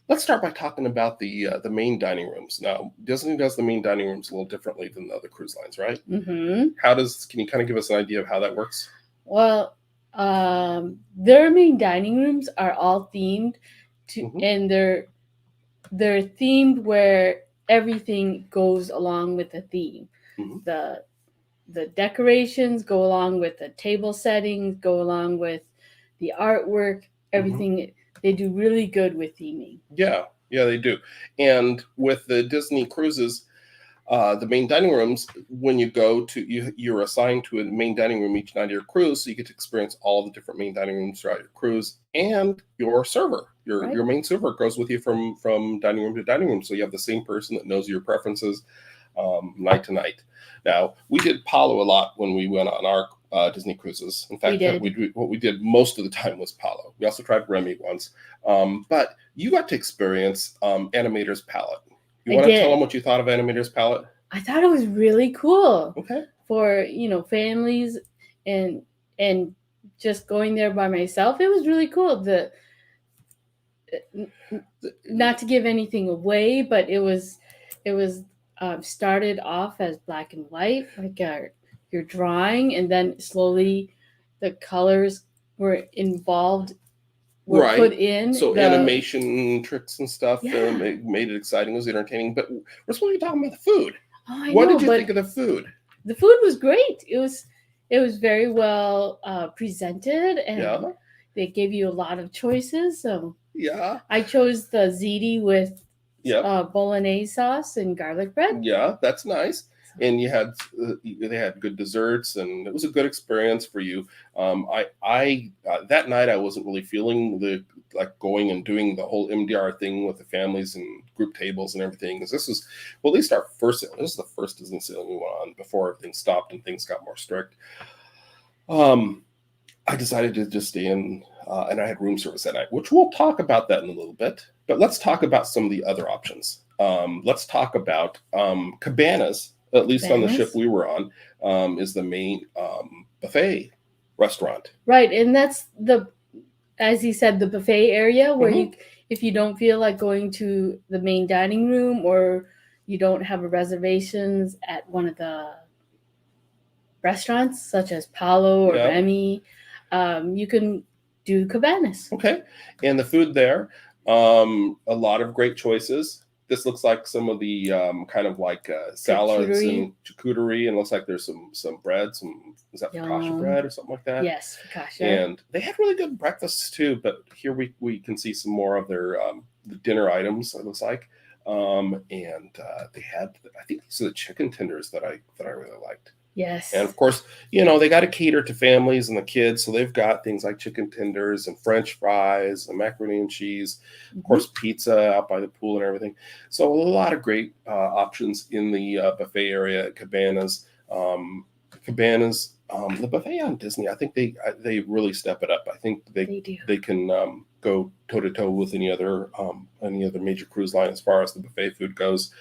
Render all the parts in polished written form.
let's start by talking about the main dining rooms. Now, Disney does the main dining rooms a little differently than the other cruise lines, right? Mm-hmm. Can you kind of give us an idea of how that works? Well, their main dining rooms are all themed Hmm. and they're themed where everything goes along with the theme. Hmm. The the decorations go along with the table settings, go along with the artwork, Hmm. everything. They do really good with theming. Yeah, yeah, they do. And with the Disney cruises, the main dining rooms, when you go to you're assigned to a main dining room each night of your cruise, so you get to experience all the different main dining rooms throughout your cruise, and your server, Right? your main server goes with you from dining room to dining room, so you have the same person that knows your preferences night to night. Now, we did Palo a lot when we went on our Disney cruises. In We fact, did. what we did most of the time was Palo. We also tried Remy once, but you got to experience Animator's Palette. You I want to tell them did. what you thought of Animator's Palette? I thought it was really cool Okay. for, families and and just going there by myself. It was really cool. The not to give anything away, but it was started off as black and white, like your drawing, and then slowly the colors were involved, were put Right. in So the animation tricks and stuff yeah. made it exciting. It was entertaining. But we're supposed to be talking about the food. Oh, I What know, did you think but of the food? the food was great. It was very well presented, and Yeah. they gave you a lot of choices. So Yeah. I chose the ziti with Yep. bolognese sauce and garlic bread. Yeah, that's nice. And they had good desserts, and it was a good experience for you. I that night I wasn't really feeling the like going and doing the whole MDR thing with the families and group tables and everything. Because this was well, at least our first sailing. This is the first Disney sailing we went on before everything stopped and things got more strict. Um, I decided to just stay in, and I had room service that night, which we'll talk about that in a little bit. But let's talk about some of the other options. Let's talk about cabanas. At least on the ship Cabanas. we were on, is the main buffet restaurant. Right, and that's as he said, the buffet area where Hmm. if you don't feel like going to the main dining room, or you don't have a reservations at one of the restaurants such as Palo or Yeah. Remy, you can do cabanas. Okay. And the food there, a lot of great choices. This looks like some of the kind of like salads Charcuterie. and charcuterie, and looks like there's some bread, some is that focaccia Yum. bread or something like that. Yes, focaccia. And they had really good breakfasts too. But here we can see some more of their the dinner items. It looks like, and they had I think these are the chicken tenders that I really liked. Yes. And of course, they got to cater to families and the kids, so they've got things like chicken tenders and French fries and macaroni and cheese, of Mm-hmm. course, pizza out by the pool and everything. So a lot of great options in the buffet area at Cabanas. Cabanas, the buffet on Disney, I think they really step it up. I think They do. they can go toe to toe with any other major cruise line as far as the buffet food goes.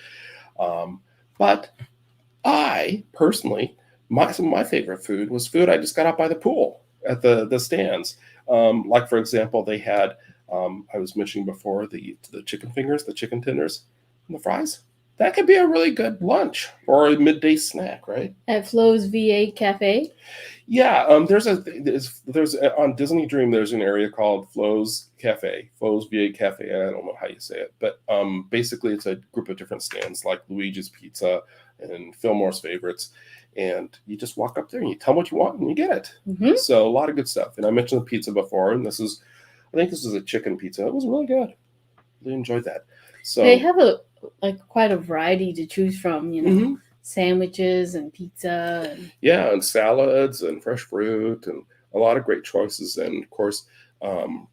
But I personally, some of my favorite food was food I just got out by the pool at the stands. Like for example, they had I was mentioning before the chicken fingers, the chicken tenders, and the fries. That could be a really good lunch or a midday snack, right? At Flo's VA Cafe. Yeah, there's on Disney Dream. There's an area called Flo's Cafe, Flo's VA Cafe. I don't know how you say it, but basically it's a group of different stands like Luigi's Pizza and Fillmore's Favorites, and you just walk up there and you tell them what you want and you get it. Mm-hmm. So a lot of good stuff. And I mentioned the pizza before, and I think this is a chicken pizza. It was really good. Really enjoyed that. They So have quite a variety to choose from. mhm. Sandwiches and pizza. And Yeah, and salads and fresh fruit and a lot of great choices. And of course, um,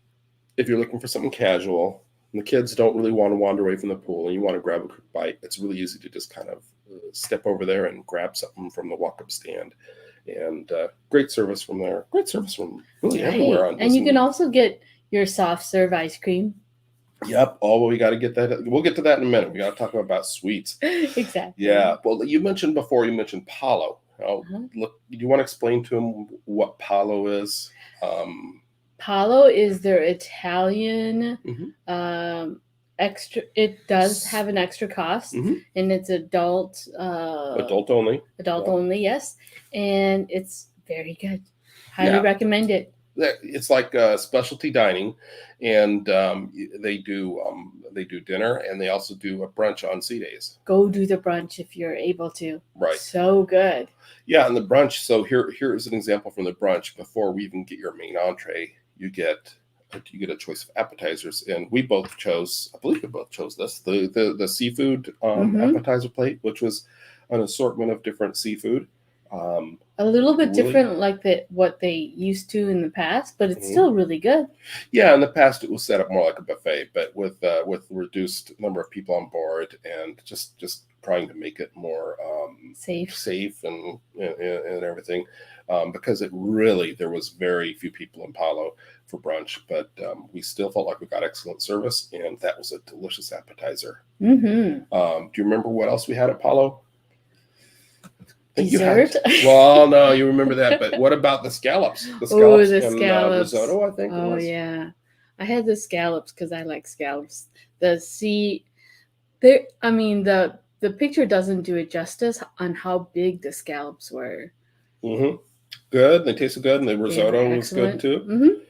if you're looking for something casual and the kids don't really want to wander away from the pool and you want to grab a quick bite, it's really easy to just kind of step over there and grab something from the walk-up stand. And great service from there. Great service from really everywhere right, on and you Disney. can also get your soft serve ice cream. Yep. Oh, we got to get that. We'll get to that in a minute. We got to talk about sweets. Exactly. Yeah. Well, you mentioned Palo. Oh, Uh-huh. look, do you want to explain to him what Palo is? Palo is their Italian Mhm. extra. It does have an extra cost, Mhm. and it's adult. Adult only. Adult Yeah. only, yes, and it's very good. Highly Yeah. recommend it. It's like specialty dining, and they do dinner, and they also do a brunch on C days. Go do the brunch if you're able to. Right. So good. Yeah, and the brunch. So here's an example from the brunch. Before we even get your main entree, you get a choice of appetizers, and we both chose. I believe we both chose this the seafood appetizer plate, which was an assortment of different seafood. A little bit Really? different, like what they used to in the past, but it's Mhm. still really good. Yeah, in the past it was set up more like a buffet, but with reduced number of people on board, and just trying to make it more safe and everything, because there was very few people in Palo for brunch, but we still felt like we got excellent service, and that was a delicious appetizer. Mm-hmm. Do you remember what else we had at Palo? Dessert? Well, no, you remember that, but what about the scallops? The scallops the and scallops. risotto, I think it Oh was. yeah, I had the scallops because I like scallops. The sea, there. I mean the picture doesn't do it justice on how big the scallops were. Mm-hmm. Good. They tasted good, and the risotto was good too. Mm-hmm.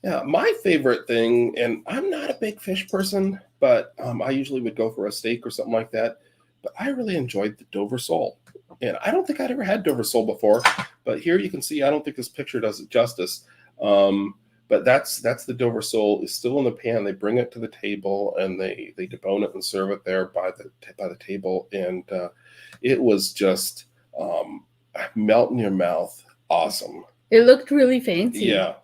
Yeah, my favorite thing, and I'm not a big fish person, but I usually would go for a steak or something like that. But I really enjoyed the Dover sole, and I don't think I'd ever had Dover sole before. But here you can see, I don't think this picture does it justice. But that's the Dover sole is still in the pan. They bring it to the table, and they debone it and serve it there by the table, and it was just melt in your mouth. Awesome. It looked really fancy. Yeah.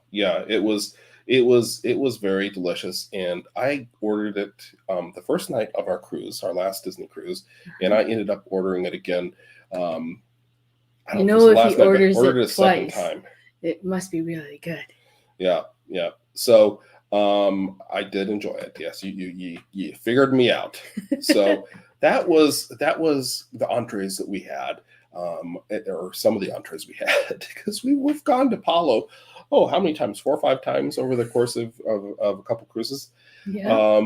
It was very delicious, and I ordered it the first night of our cruise, our last Disney cruise, and I ended up ordering it again. I don't know if it was the last night, but ordered it a second time. It must be really good. Yeah. So I did enjoy it. Yes, you figured me out. So that was the entrees that we had. Or some of the entrees we had, because we've gone to Palo, how many times? 4 or 5 times over the course of a couple cruises. Yeah.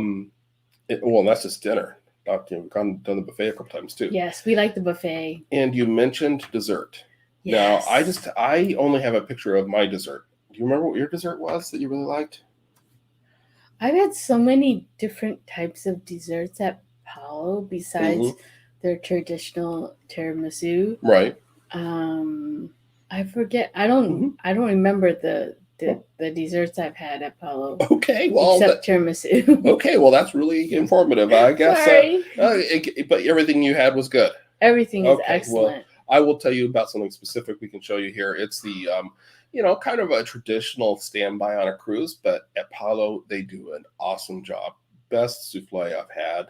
Well, that's just dinner. We've done the buffet a couple times too. Yes, we like the buffet. And you mentioned dessert. Yes. Now I only have a picture of my dessert. Do you remember what your dessert was that you really liked? I've had so many different types of desserts at Palo besides their traditional tiramisu. Right. I forget. I don't remember the desserts I've had at Palo. Okay, well, except tiramisu. Okay, well, that's really informative, I guess. Sorry. But everything you had was good. Everything is excellent. Well, I will tell you about something specific we can show you here. It's the kind of a traditional standby on a cruise, but at Palo they do an awesome job. Best souffle I've had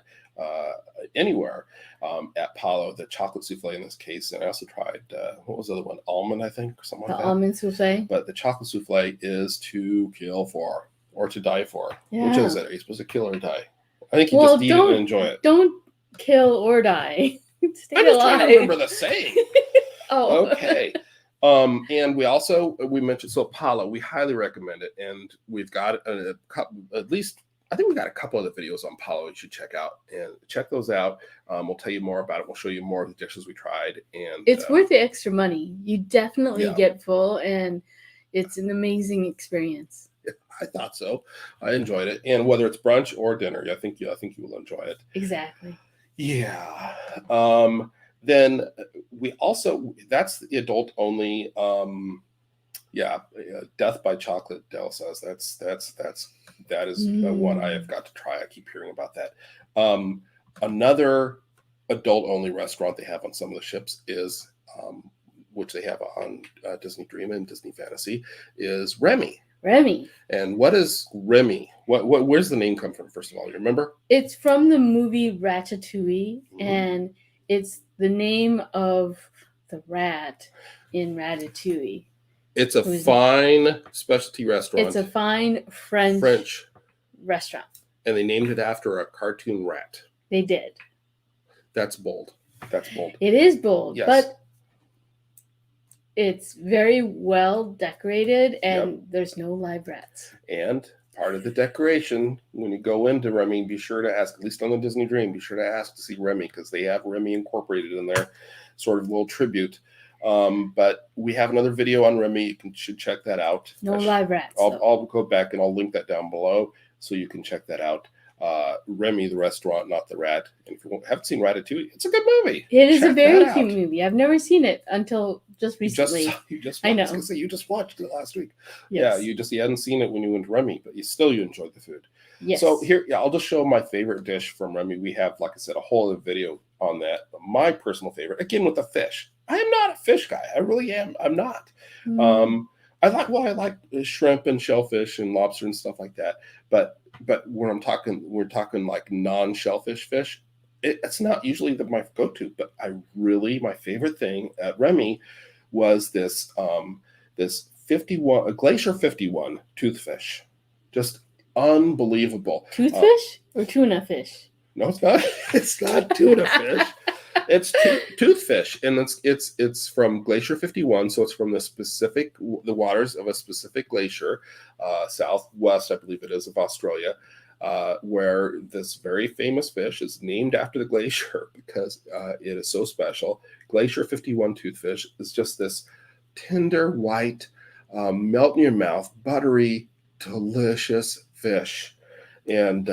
anywhere at Palo. The chocolate souffle in this case, and I also tried what was the other one? Almond, I think, or something like that. The almond souffle. But the chocolate souffle is to kill for or to die for. Yeah. Which is it? Are you supposed to kill or die? I think you just eat it and enjoy it. Don't kill or die. Stay I'm just alive. trying to remember the saying. Oh. Okay. And we mentioned Palo. We highly recommend it, and we've got a couple, at least. I think we got a couple of the videos on Palo you should check out, and check those out. We'll tell you more about it. We'll show you more of the dishes we tried, and it's worth the extra money. You definitely get full, and it's an amazing experience. I thought so. I enjoyed it, and whether it's brunch or dinner, I think you will enjoy it. Exactly. Yeah. Then we also, that's the adult only. Death by Chocolate. Dell says that is one I have got to try. I keep hearing about that. Another adult only restaurant they have on some of the ships is, which they have on Disney Dream and Disney Fantasy, is Remy. Remy. And what is Remy? Where's the name come from? First of all, you remember? It's from the movie Ratatouille, and it's the name of the rat in Ratatouille. It's a fine specialty restaurant. It's a fine French restaurant. And they named it after a cartoon rat. They did. That's bold. It is bold, yes. But it's very well decorated, and there's no live rats. And part of the decoration. When you go into Remy, be sure to ask, at least on the Disney Dream, be sure to ask to see Remy because they have Remy incorporated in there, sort of little tribute. But we have another video on Remy. You should check that out. No live rats. I'll go back and I'll link that down below so you can check that out. Remy, the restaurant, not the rat. And if you haven't seen Ratatouille, it's a good movie. It is a very cute movie. I've never seen it until just recently. I know. I was gonna say you just watched it last week. Yes. Yeah, you hadn't seen it when you went to Remy, but you enjoyed the food. Yes. So here, I'll just show my favorite dish from Remy. We have, like I said, a whole other video on that. But my personal favorite, again with the fish. I am not a fish guy. I really am. I'm not. I like shrimp and shellfish and lobster and stuff like that. But when we're talking like non-shellfish fish, it's not usually my go-to. But my favorite thing at Remy was this Glacier 51 toothfish, just unbelievable. Toothfish or tuna fish? No, it's not. It's not tuna fish. It's toothfish, and it's from Glacier 51, so it's from the waters of a specific glacier, southwest, I believe it is, of Australia, where this very famous fish is named after the glacier because it is so special. Glacier 51 toothfish is just this tender, white, melt in your mouth, buttery, delicious fish, and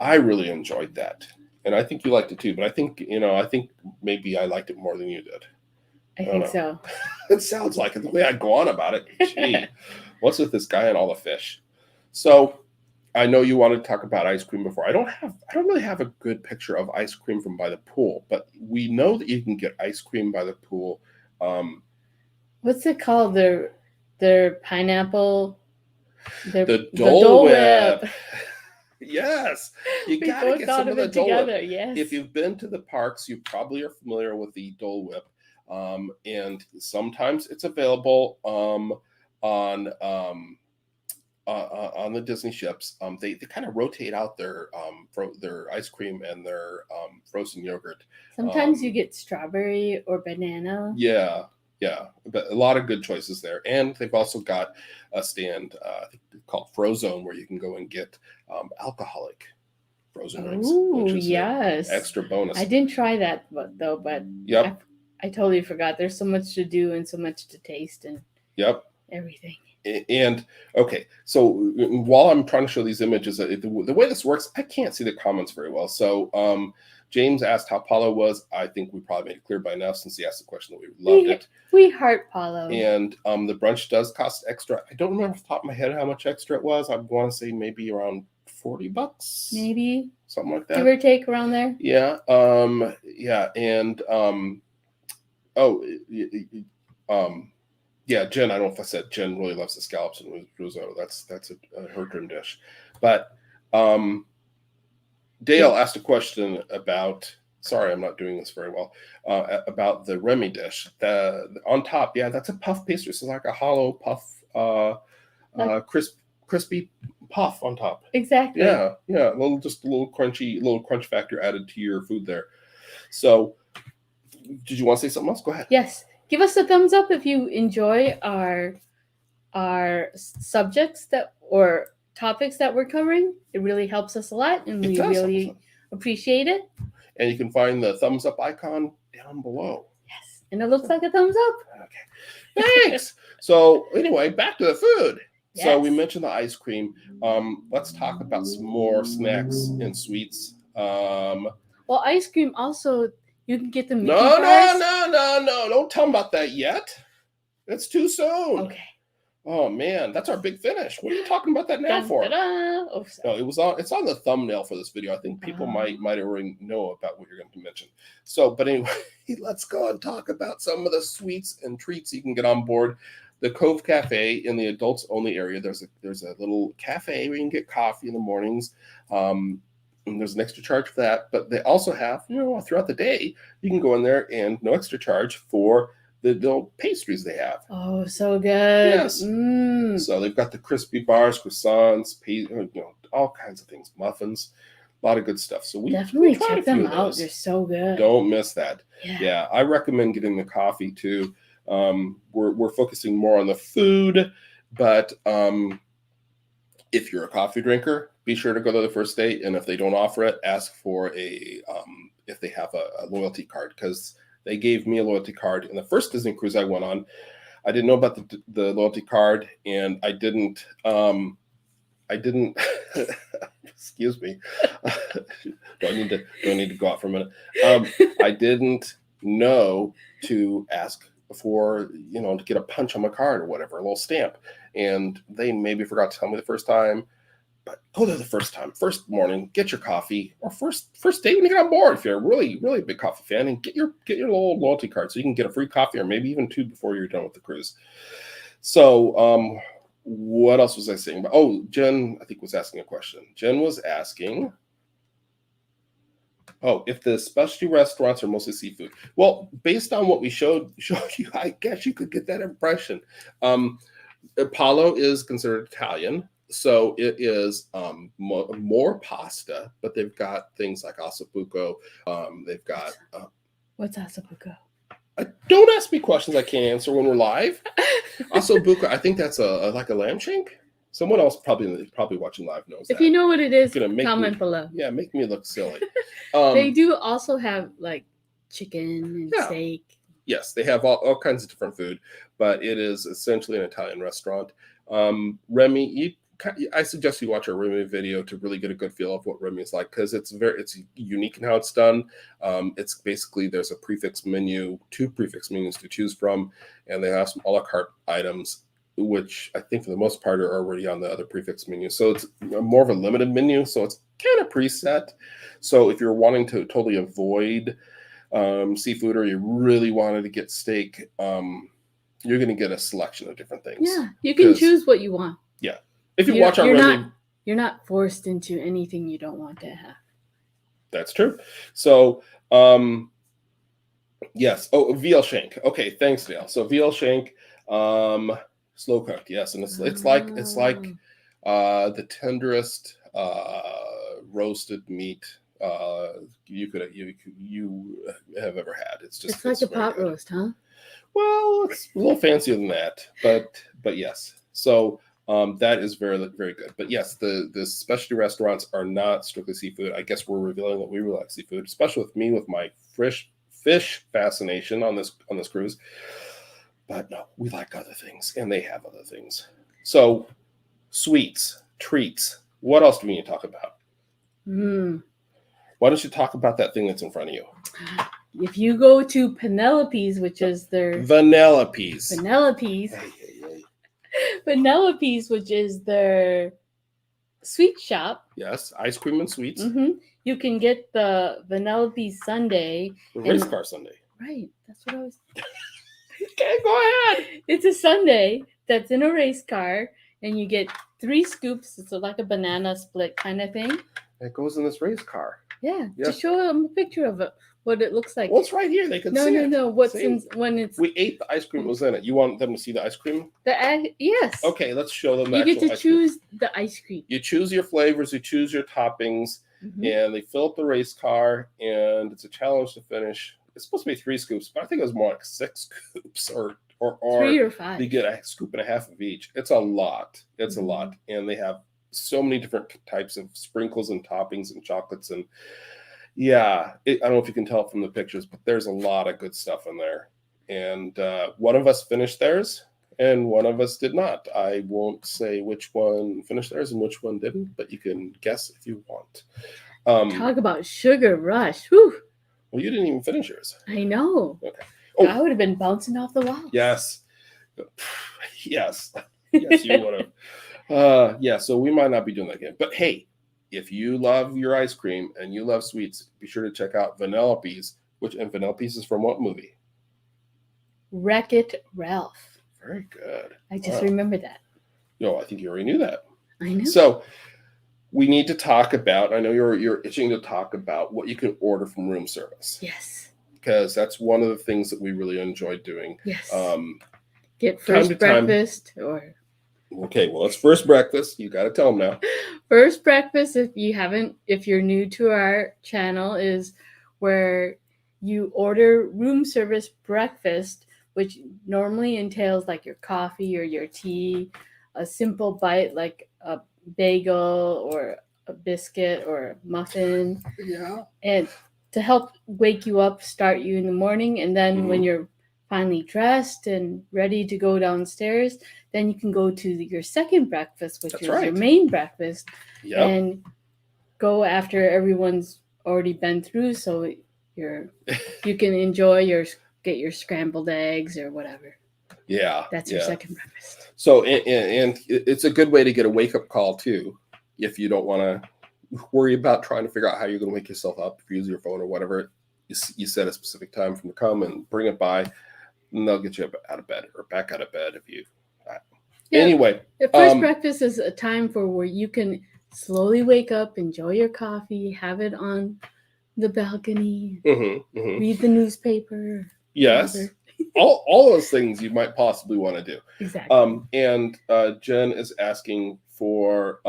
I really enjoyed that. And I think you liked it too, but I think maybe I liked it more than you did. I think so. It sounds like it, the way I go on about it. Gee, what's with this guy and all the fish? So I know you wanted to talk about ice cream before. I don't really have a good picture of ice cream from by the pool, but we know that you can get ice cream by the pool. What's it called? Their pineapple. The Dole Whip. Yes, you gotta get some of the Dole Whip. Yes. If you've been to the parks, you probably are familiar with the Dole Whip, and sometimes it's available on the Disney ships. They kind of rotate out their ice cream and their frozen yogurt. Sometimes you get strawberry or banana. Yeah, but a lot of good choices there. And they've also got a stand called Frozone where you can go and get alcoholic frozen drinks. Ooh, yes. Extra bonus. I didn't try that, but yep. I totally forgot. There's so much to do and so much to taste and everything. And okay, so while I'm trying to show these images, the way this works, I can't see the comments very well. So James asked how Palo was. I think we probably made it clear by now since he asked the question that we loved it. We heart Palo. And the brunch does cost extra. I don't remember off the top of my head how much extra it was. I want to say maybe around $40, maybe something like that, give or take around there. Yeah. And yeah, Jen, I don't know if I said Jen really loves the scallops and risotto. That's her dream dish. But Dale asked a question about, sorry, I'm not doing this very well, about the Remy dish. The on top, that's a puff pastry. So it's like a hollow puff, crispy puff on top. Exactly. Yeah. A little crunch factor added to your food there. So did you want to say something else? Go ahead. Yes. Give us a thumbs up if you enjoy our subjects or topics that we're covering. It really helps us a lot, and we really appreciate it. And you can find the thumbs up icon down below. Yes, and it looks like a thumbs up. Okay, thanks. So anyway, back to the food. Yes. So we mentioned the ice cream. Let's talk about some more snacks and sweets. Well, ice cream also. You can get the Mickey No. Don't tell them about that yet. It's too soon. Okay. Oh man, that's our big finish. What are you talking about that now for? Oh, no, it's on the thumbnail for this video. I think people might already know about what you're going to mention. So, but anyway, let's go and talk about some of the sweets and treats you can get on board the Cove Cafe in the adults only area. There's a little cafe where you can get coffee in the mornings. And there's an extra charge for that, but they also have, throughout the day, you can go in there and no extra charge for the little pastries they have. Oh, so good. Yes. So they've got the crispy bars, croissants, all kinds of things, muffins, a lot of good stuff. So we definitely check them out. They're so good. Don't miss that. Yeah. I recommend getting the coffee too. We're focusing more on the food, but If you're a coffee drinker, be sure to go to the first date, and if they don't offer it, ask for if they have a loyalty card, because they gave me a loyalty card in the first Disney cruise I went on. I didn't know about the loyalty card, and I didn't excuse me. do I need to go out for a minute? I didn't know to ask for, to get a punch on my card or whatever, a little stamp. And they maybe forgot to tell me the first time. But go there the first time, first morning, get your coffee, or first date when you get on board if you're a really, really big coffee fan, and get your little loyalty card so you can get a free coffee, or maybe even 2 before you're done with the cruise. So what else was I saying about? Oh, Jen, I think, was asking a question. Jen was asking, if the specialty restaurants are mostly seafood. Well, based on what we showed you, I guess you could get that impression. Palo is considered Italian, so it is more pasta, but they've got things like ossobuco. They've got what's ossobuco? Don't ask me questions I can't answer when we're live. Ossobuco, I think that's like a lamb shank. Someone else probably watching live knows that. If you know what it is, comment below. Yeah, make me look silly. They do also have like chicken and steak. Yes, they have all kinds of different food, but it is essentially an Italian restaurant. Remy, I suggest you watch our Remy video to really get a good feel of what Remy is like, because it's unique in how it's done. It's basically, there's a prefix menu, 2 prefix menus to choose from, and they have some a la carte items, which I think for the most part are already on the other prefix menu. So it's more of a limited menu, so it's kind of preset. So if you're wanting to totally avoid seafood, or you really wanted to get steak, you're going to get a selection of different things. Yeah, you can choose what you want. Yeah. If you watch our you're not forced into anything you don't want to have. That's true. So, yes. Oh, veal shank. Okay, thanks, Dale. So veal shank, slow cooked. Yes, and it's like the tenderest roasted meat you have ever had. It's like a pot roast, huh? Well, it's a little fancier than that, but yes. So. That is very, very good. But yes, the specialty restaurants are not strictly seafood. I guess we're revealing that we really like seafood, especially with me with my fish fascination on this cruise. But no, we like other things, and they have other things. So, sweets, treats. What else do we need to talk about? Why don't you talk about that thing that's in front of you? If you go to Penelope's, which is their Vanellope's. Penelope's, which is their sweet shop. Yes, ice cream and sweets. Mm-hmm. You can get the Vanellope's sundae. The race car sundae. Right, that's what I was. Okay, go ahead. It's a sundae that's in a race car, and you get 3 scoops. It's like a banana split kind of thing. It goes in this race car. Yeah. To show them a picture of it, what it looks like. Well, it's right here. They can see it. No. When it's. We ate the ice cream that was in it. You want them to see the ice cream? Yes. Okay, let's show them. You get to choose the ice cream. You choose your flavors. You choose your toppings, and they fill up the race car. And it's a challenge to finish. It's supposed to be 3 scoops, but I think it was more like 6 scoops, or 3 or 5. You get a scoop and a half of each. It's a lot. It's a lot, and they have so many different types of sprinkles and toppings and chocolates and. Yeah, I don't know if you can tell from the pictures, but there's a lot of good stuff in there. And one of us finished theirs, and one of us did not. I won't say which one finished theirs and which one didn't, but you can guess if you want. Talk about sugar rush. Whew. Well, you didn't even finish yours. I know. Okay. Oh. I would have been bouncing off the wall. Yes. Yes, you would have. Yeah, so we might not be doing that again. But hey, if you love your ice cream and you love sweets, be sure to check out Vanellope's, and Vanellope's is from what movie? Wreck-It Ralph. Very good. I just remember that. No, I think you already knew that. I know. So we need to talk about, I know you're itching to talk about what you can order from room service. Yes. Because that's one of the things that we really enjoy doing. Yes. Get first breakfast or... Okay, well, it's first breakfast. You got to tell them now. First breakfast, if you're new to our channel, is where you order room service breakfast, which normally entails like your coffee or your tea, a simple bite like a bagel or a biscuit or a muffin, Yeah. and to help wake you up, start you in the morning. And then when you're finally dressed and ready to go downstairs, then you can go to your second breakfast, which That's is your right. main breakfast, Yep. and go after everyone's already been through, so you can get your scrambled eggs or whatever. Yeah. That's your second breakfast. So, and it's a good way to get a wake up call too, if you don't want to worry about trying to figure out how you're going to wake yourself up. If you use your phone or whatever, you set a specific time for them to come and bring it by, and they'll get you up out of bed or back out of bed if you. Anyway, the first breakfast is a time for where you can slowly wake up, enjoy your coffee, have it on the balcony, read the newspaper. Yes. Whatever. all those things you might possibly want to do. Exactly. And Jen is asking for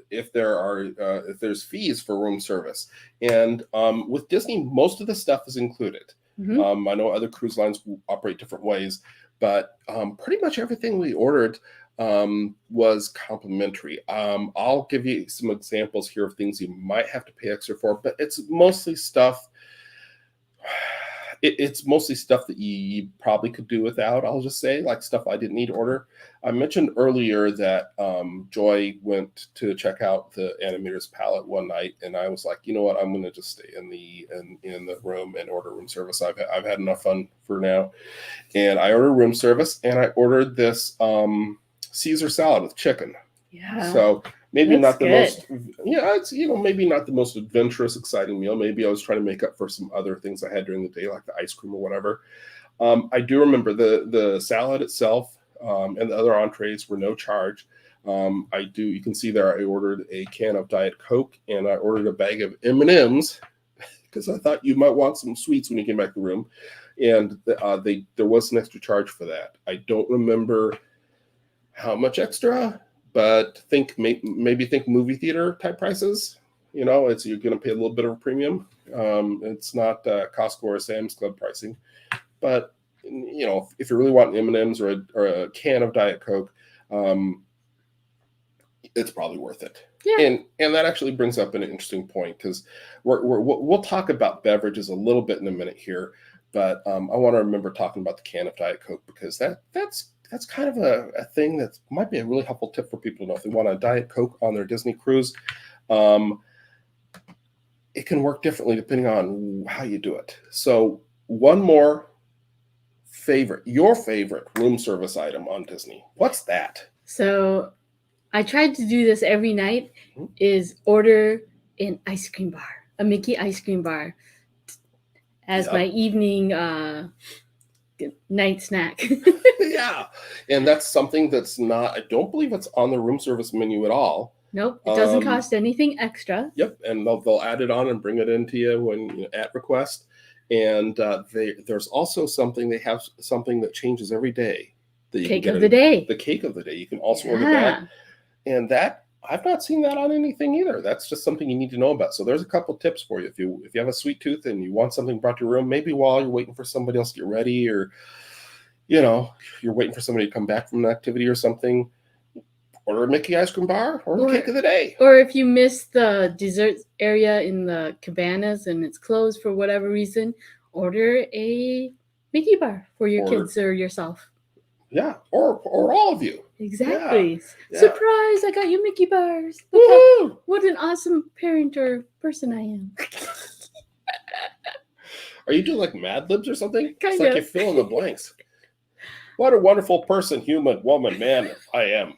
if there's fees for room service, and with Disney, most of the stuff is included. I know other cruise lines operate different ways, but pretty much everything we ordered was complimentary. I'll give you some examples here of things you might have to pay extra for, but it's mostly stuff. It's mostly stuff that you probably could do without. I'll just say, like stuff I didn't need to order. I mentioned earlier that Joy went to check out the Animator's palette one night, and I was like, you know what, I'm going to just stay in the room and order room service. I've had enough fun for now, and I ordered room service, and I ordered this Caesar salad with chicken. Yeah. So maybe not the good. most, it's, maybe not the most adventurous, exciting meal. Maybe I was trying to make up for some other things I had during the day, like the ice cream or whatever. I do remember the salad itself and the other entrees were no charge. You can see there, I ordered a can of Diet Coke and I ordered a bag of M&Ms because I thought you might want some sweets when you came back to the room. And there was an extra charge for that. I don't remember how much extra, but maybe think movie theater type prices. You're going to pay a little bit of a premium. It's not Costco or Sam's Club pricing, but if you really want M&Ms or a can of Diet Coke, it's probably worth it. Yeah. And that actually brings up an interesting point, because we'll talk about beverages a little bit in a minute here, but I want to remember talking about the can of Diet Coke, because that's kind of a thing that might be a really helpful tip for people to know if they want a Diet Coke on their Disney cruise. It can work differently depending on how you do it. So one more your favorite room service item on Disney. What's that? So I tried to do this every night, is order an ice cream bar, a Mickey ice cream bar, as my evening night snack. Yeah. And that's something that's I don't believe it's on the room service menu at all. Nope. It doesn't cost anything extra. Yep. And they'll add it on and bring it into you when at request. And there's also they have something that changes every day. The cake of the day. The cake of the day. You can also order that. And that, I've not seen that on anything either. That's just something you need to know about. So there's a couple tips for you. If you have a sweet tooth and you want something brought to your room, maybe while you're waiting for somebody else to get ready, or, you're waiting for somebody to come back from an activity or something, order a Mickey ice cream bar or the cake of the day. Or if you miss the dessert area in the cabanas and it's closed for whatever reason, order a Mickey bar for your kids or yourself. Yeah, or all of you. Exactly. Yeah. Surprise, I got you Mickey bars. Look what an awesome parent or person I am. Are you doing like Mad Libs or something? Kind of. Like you fill in the blanks. What a wonderful person, human, woman, man I am.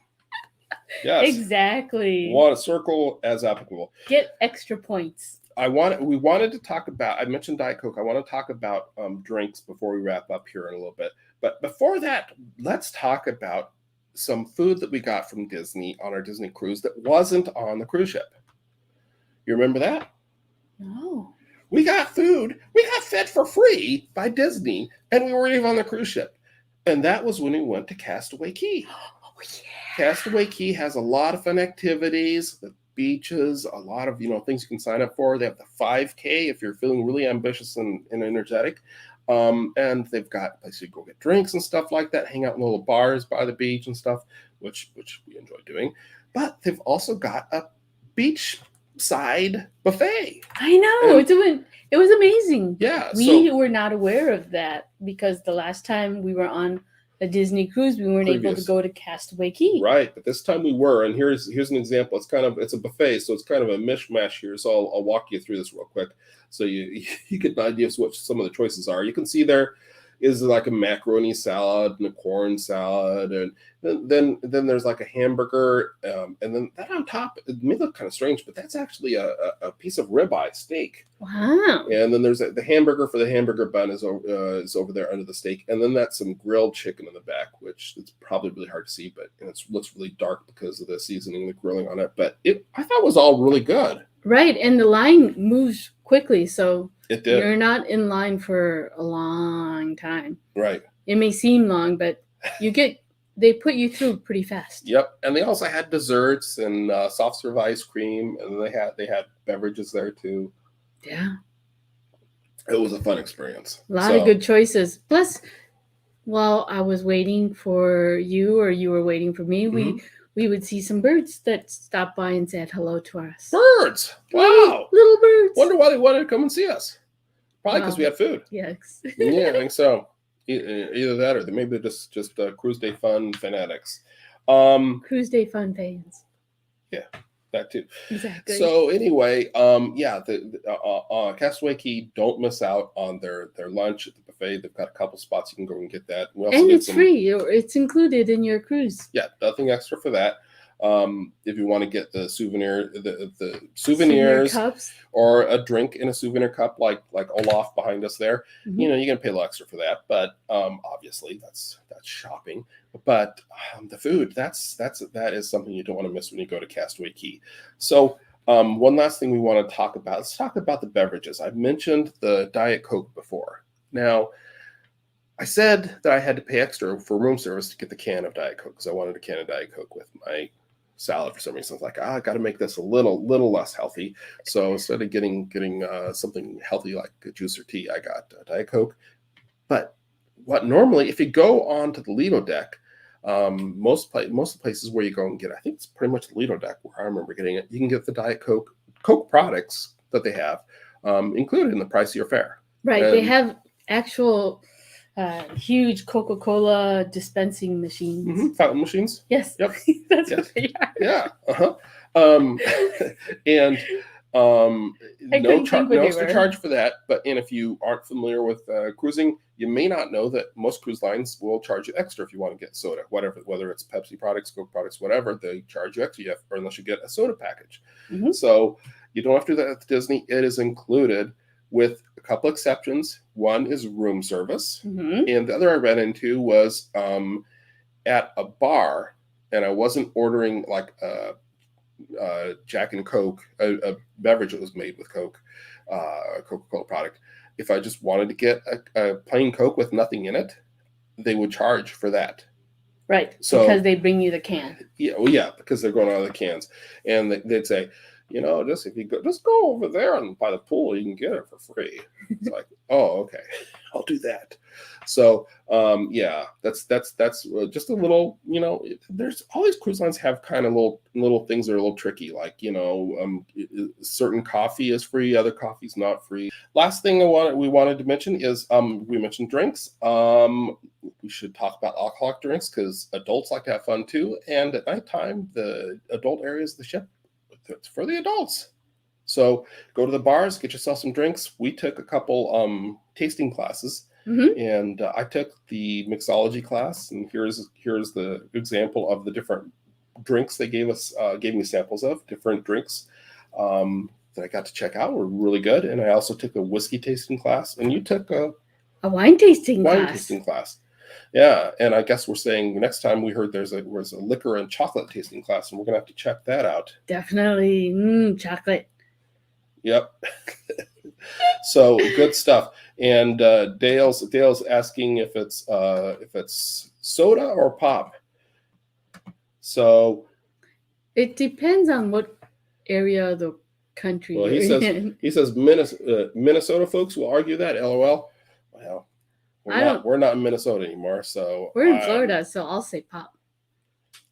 Yes. Exactly. Want to circle as applicable. Get extra points. We wanted to talk about, I mentioned Diet Coke. I want to talk about drinks before we wrap up here in a little bit. But before that, let's talk about some food that we got from Disney on our Disney cruise that wasn't on the cruise ship. You remember that? No. We got food. We got fed for free by Disney, and we weren't even on the cruise ship. And that was when we went to Castaway Key. Oh, yeah. Castaway Key has a lot of fun activities, the beaches, a lot of things you can sign up for. They have the 5K if you're feeling really ambitious and energetic. And they've got places you go get drinks and stuff like that, hang out in little bars by the beach and stuff, which we enjoy doing. but they've also got a beachside buffet. I know. And- it was amazing. Yeah, We so were not aware of that because the last time we were on a Disney cruise, we weren't able to Previous. go to Castaway Key. right, but this time we were, and here's an example. It's a buffet, so it's kind of a mishmash here. So I'll walk you through this real quick, so you get an idea of what some of the choices are. You can see there is like a macaroni salad and a corn salad, and then there's like a hamburger, and then that on top, it may look kind of strange, but that's actually a piece of ribeye steak. Wow. And then there's the hamburger for the hamburger bun is over there under the steak, and then that's some grilled chicken in the back, which it's probably really hard to see, but it looks really dark because of the seasoning, the grilling on it. But I thought it was all really good. Right, and the line moves quickly, so It did. you're not in line for a long time. Right. It may seem long, but they put you through pretty fast. Yep, and they also had desserts and soft serve ice cream, and they had beverages there too. Yeah, It was a fun experience. a lot of good choices. Plus, while I was waiting for you or you were waiting for me, we would see some birds that stopped by and said hello to us. Birds! Wow! Little birds. Wonder why they wanted to come and see us. Probably because we had food. Yes. Yeah, I think so. Either that or maybe they're just cruise day fun fanatics. Cruise day fun fans. Yeah, that too. Exactly. So anyway, yeah, the Castaway Key, don't miss out on their lunch at the buffet. They've got a couple spots you can go and get that. We also and get it's free. It's included in your cruise. Yeah, nothing extra for that. If you want to get the souvenirs cups or a drink in a souvenir cup like Olaf behind us there, you know, you're gonna pay a little extra for that. But obviously that's shopping. But the food, that is something you don't want to miss when you go to Castaway Key. So one last thing we want to talk about. Let's talk about the beverages. I've mentioned the Diet Coke before. Now, I said that I had to pay extra for room service to get the can of Diet Coke because I wanted a can of Diet Coke with my salad for some reason. I was like, I got to make this a little less healthy. So instead of getting something healthy like a juice or tea, I got Diet Coke. But what normally, if you go on to the Lido deck, most of the places where you go and get, I think it's pretty much the Lido deck where I remember getting it. You can get the Diet Coke products that they have included in the price of your fare. Right, they have actual huge Coca-Cola dispensing machines. Fountain machines. Yes. Yep. That's what they are. Yeah. And no extra charge for that. But if you aren't familiar with cruising, you may not know that most cruise lines will charge you extra if you want to get soda, whether it's Pepsi products, Coke products, whatever. They charge you extra, or unless you get a soda package. So you don't have to do that at Disney. It is included with a couple exceptions. One is room service, and the other I ran into was at a bar, and I wasn't ordering like Jack and Coke, a beverage that was made with Coke, a Coca-Cola product. If I just wanted to get a plain Coke with nothing in it, they would charge for that. Right, so, because they bring you the can. Yeah, well, yeah, because they're going out of the cans, and they'd say, you know, just go over there and by the pool, you can get it for free. It's like, oh, okay, I'll do that. So, yeah, that's just a little, you know, there's all these cruise lines have kind of little things that are a little tricky, like, you know, certain coffee is free, other coffee's not free. Last thing we wanted to mention is we mentioned drinks. We should talk about alcoholic drinks because adults like to have fun too. And at nighttime, the adult areas of the ship, it's for the adults. So go to the bars, get yourself some drinks. We took a couple tasting classes, and I took the mixology class. And here's the example of the different drinks they gave me samples of different drinks that I got to check out. Were really good. And I also took a whiskey tasting class, and you took a wine tasting class. Yeah, and I guess we're saying next time we heard there was a liquor and chocolate tasting class, and we're gonna have to check that out. Definitely, chocolate. Yep. So good stuff. And Dale's asking if it's soda or pop. So it depends on what area of the country. Well, he says Minnesota folks will argue that. LOL. Well, we're not in Minnesota anymore, so we're in Florida, so I'll say pop.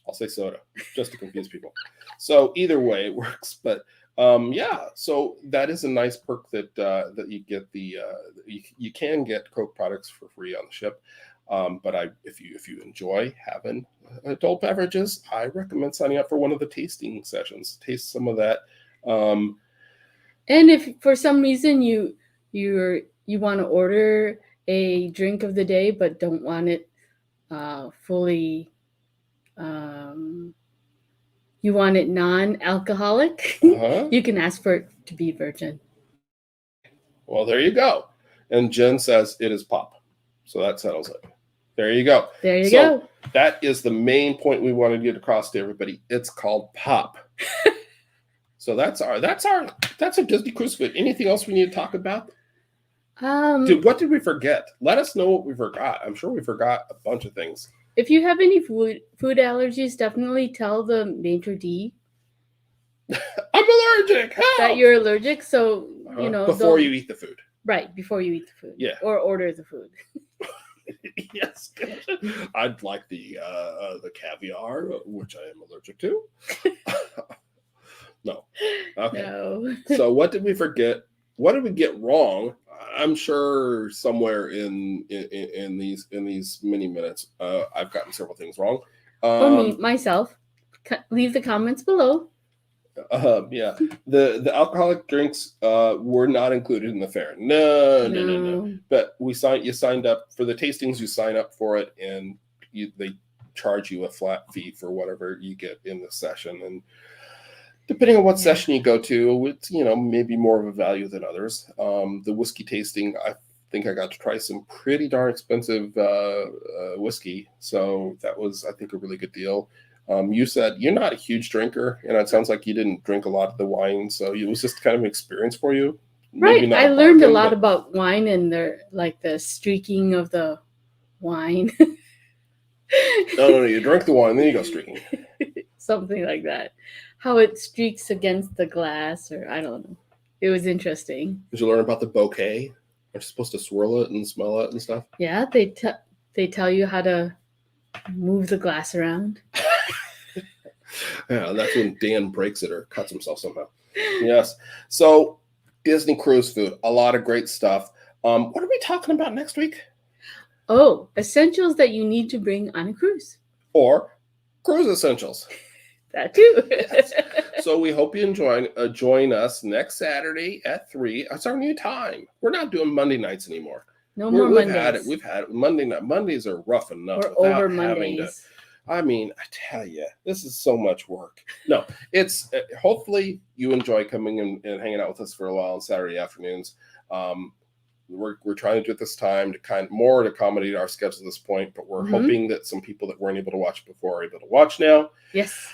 I'll say soda just to confuse people. So either way it works. But yeah, so that is a nice perk that that you get you can get Coke products for free on the ship. But if you enjoy having adult beverages, I recommend signing up for one of the tasting sessions. Taste some of that. And if for some reason you want to order a drink of the day but don't want it fully, you want it non-alcoholic, you can ask for it to be virgin. Well, there you go. And Jen says it is pop. So that settles it. There you go. There you go. That is the main point we wanted to get across to everybody. It's called pop. So that's our Disney cruise food. Anything else we need to talk about? What did we forget? Let us know what we forgot. I'm sure we forgot a bunch of things. If you have any food allergies, definitely tell the maitre d'. I'm allergic. Help! That you're allergic. So before you eat the food. Right, before you eat the food. Yeah. Or order the food. Yes. I'd like the caviar, which I am allergic to. No. Okay. No. So what did we forget? What did we get wrong? I'm sure somewhere in these many minutes, I've gotten several things wrong. Or myself. Leave the comments below. Yeah, the alcoholic drinks were not included in the fare. No. But you signed up for the tastings. You sign up for it, and they charge you a flat fee for whatever you get in the session. And depending on what session you go to, it's maybe more of a value than others. The whiskey tasting, I think I got to try some pretty darn expensive whiskey, so that was, I think, a really good deal. You said you're not a huge drinker, and it sounds like you didn't drink a lot of the wine, so it was just kind of an experience for you. Right. I learned a lot about wine and the streaking of the wine. No, you drink the wine, then you go streaking. Something like that. How it streaks against the glass, or I don't know. It was interesting. Did you learn about the bouquet? Are you supposed to swirl it and smell it and stuff? Yeah, they tell you how to move the glass around. Yeah, that's when Dan breaks it or cuts himself somehow. Yes. So Disney cruise food, a lot of great stuff. What are we talking about next week? Oh, essentials that you need to bring on a cruise. Or cruise essentials. That too. Yes. So we hope you join us next Saturday at 3. It's our new time. We're not doing Monday nights anymore. No more Mondays. We've had it. Monday night. Mondays are rough enough. We're over Mondays. I tell you, this is so much work. No, it's hopefully you enjoy coming and hanging out with us for a while on Saturday afternoons. We're trying to do it this time to accommodate our schedule at this point, but we're hoping that some people that weren't able to watch before are able to watch now. Yes.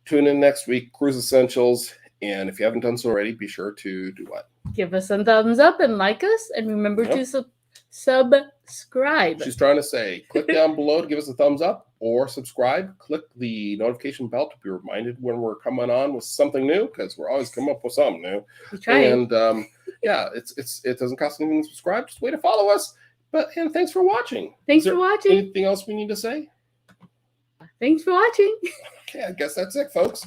Tune in next week, Cruise Essentials. And if you haven't done so already, be sure to do what? Give us a thumbs up and like us. And remember to subscribe. She's trying to say, click down below to give us a thumbs up or subscribe. Click the notification bell to be reminded when we're coming on with something new, because we're always coming up with something new. And it doesn't cost anything to subscribe. Just way to follow us. And thanks for watching. Thanks for watching. Anything else we need to say? Thanks for watching. Okay, I guess that's it, folks.